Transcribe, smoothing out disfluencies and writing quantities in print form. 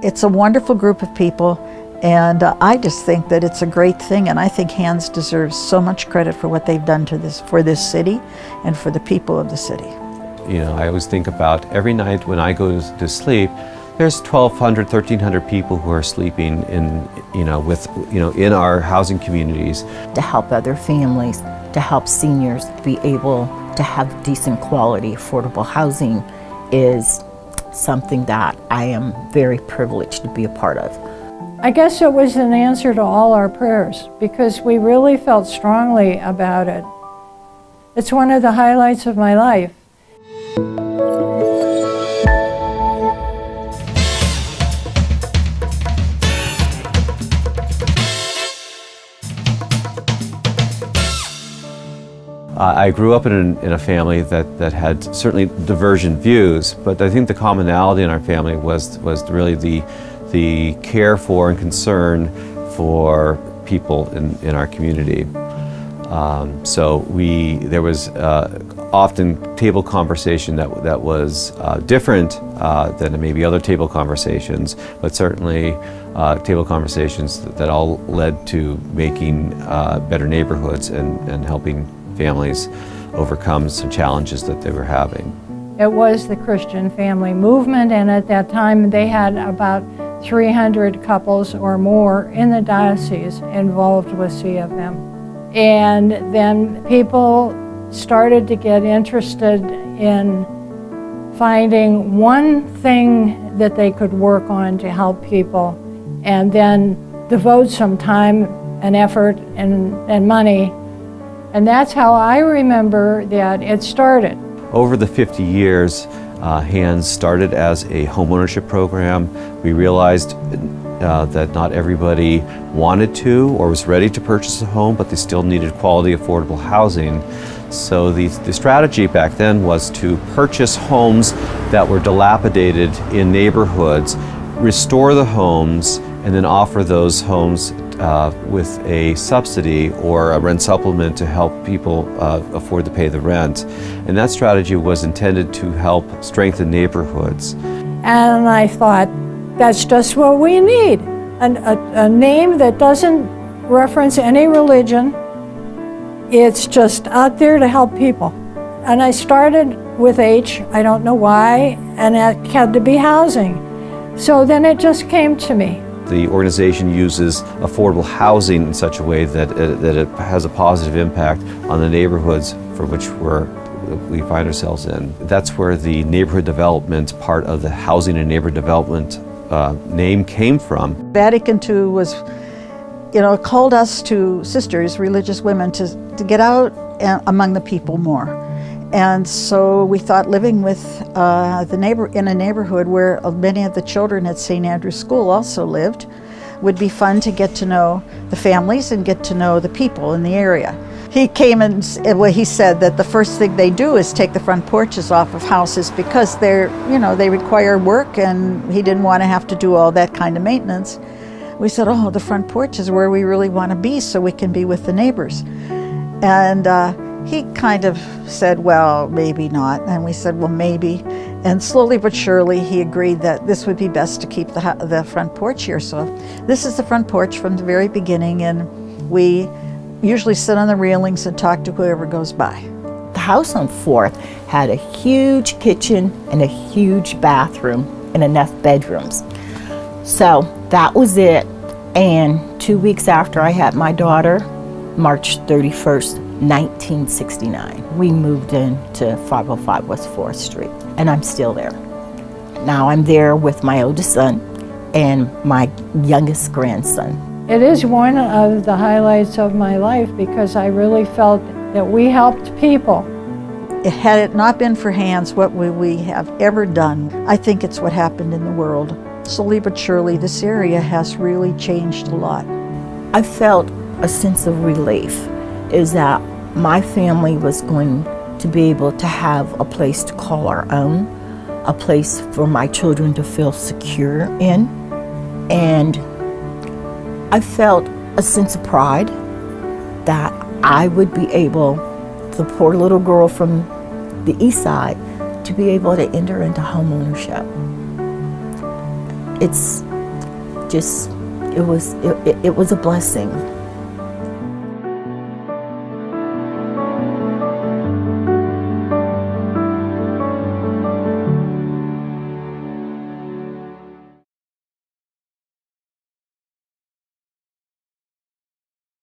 It's a wonderful group of people, and I just think that it's a great thing, and I think Hands deserves so much credit for what they've done for this city and for the people of the city. You know, I always think about every night when I go to sleep, there's 1,200, 1,300 people who are sleeping in our housing communities. To help other families, to help seniors be able to have decent quality, affordable housing is something that I am very privileged to be a part of. I guess it was an answer to all our prayers because we really felt strongly about it. It's one of the highlights of my life. I grew up in a family that had certainly divergent views, but I think the commonality in our family was really the care for and concern for people in our community. So there was often table conversation that was different than maybe other table conversations, but certainly table conversations that all led to making better neighborhoods and helping families overcome some challenges that they were having. It was the Christian family movement, and at that time they had about 300 couples or more in the diocese involved with CFM. And then people started to get interested in finding one thing that they could work on to help people, and then devote some time and effort and money. And that's how I remember that it started. Over the 50 years, Hands started as a homeownership program. We realized that not everybody wanted to or was ready to purchase a home, but they still needed quality, affordable housing. So the strategy back then was to purchase homes that were dilapidated in neighborhoods, restore the homes, and then offer those homes with a subsidy or a rent supplement to help people afford to pay the rent. And that strategy was intended to help strengthen neighborhoods. And I thought, that's just what we need. A name that doesn't reference any religion. It's just out there to help people. And I started with H, I don't know why, and it had to be housing. So then it just came to me. The organization uses affordable housing in such a way that it has a positive impact on the neighborhoods for which we find ourselves in. That's where the neighborhood development part of the housing and neighborhood development name came from. Vatican II was, called us to sisters, religious women, to get out among the people more. And so we thought living with in a neighborhood where many of the children at St. Andrew's School also lived would be fun to get to know the families and get to know the people in the area. He came and he said that the first thing they do is take the front porches off of houses because they require work, and he didn't want to have to do all that kind of maintenance. We said, oh, the front porch is where we really want to be so we can be with the neighbors. And he kind of said, well, maybe not. And we said, well, maybe. And slowly but surely, he agreed that this would be best to keep the front porch here. So this is the front porch from the very beginning, and we usually sit on the railings and talk to whoever goes by. The house on 4th had a huge kitchen and a huge bathroom and enough bedrooms. So that was it. And 2 weeks after I had my daughter, March 31st, 1969, we moved into 505 West 4th Street, and I'm still there. Now I'm there with my oldest son and my youngest grandson. It is one of the highlights of my life because I really felt that we helped people. Had it not been for Hands, what would we have ever done? I think it's what happened in the world. Slowly but surely, this area has really changed a lot. I felt a sense of relief, is that my family was going to be able to have a place to call our own, a place for my children to feel secure in. And I felt a sense of pride that I would be able, the poor little girl from the east side, to be able to enter into home ownership. it's just, it was a blessing.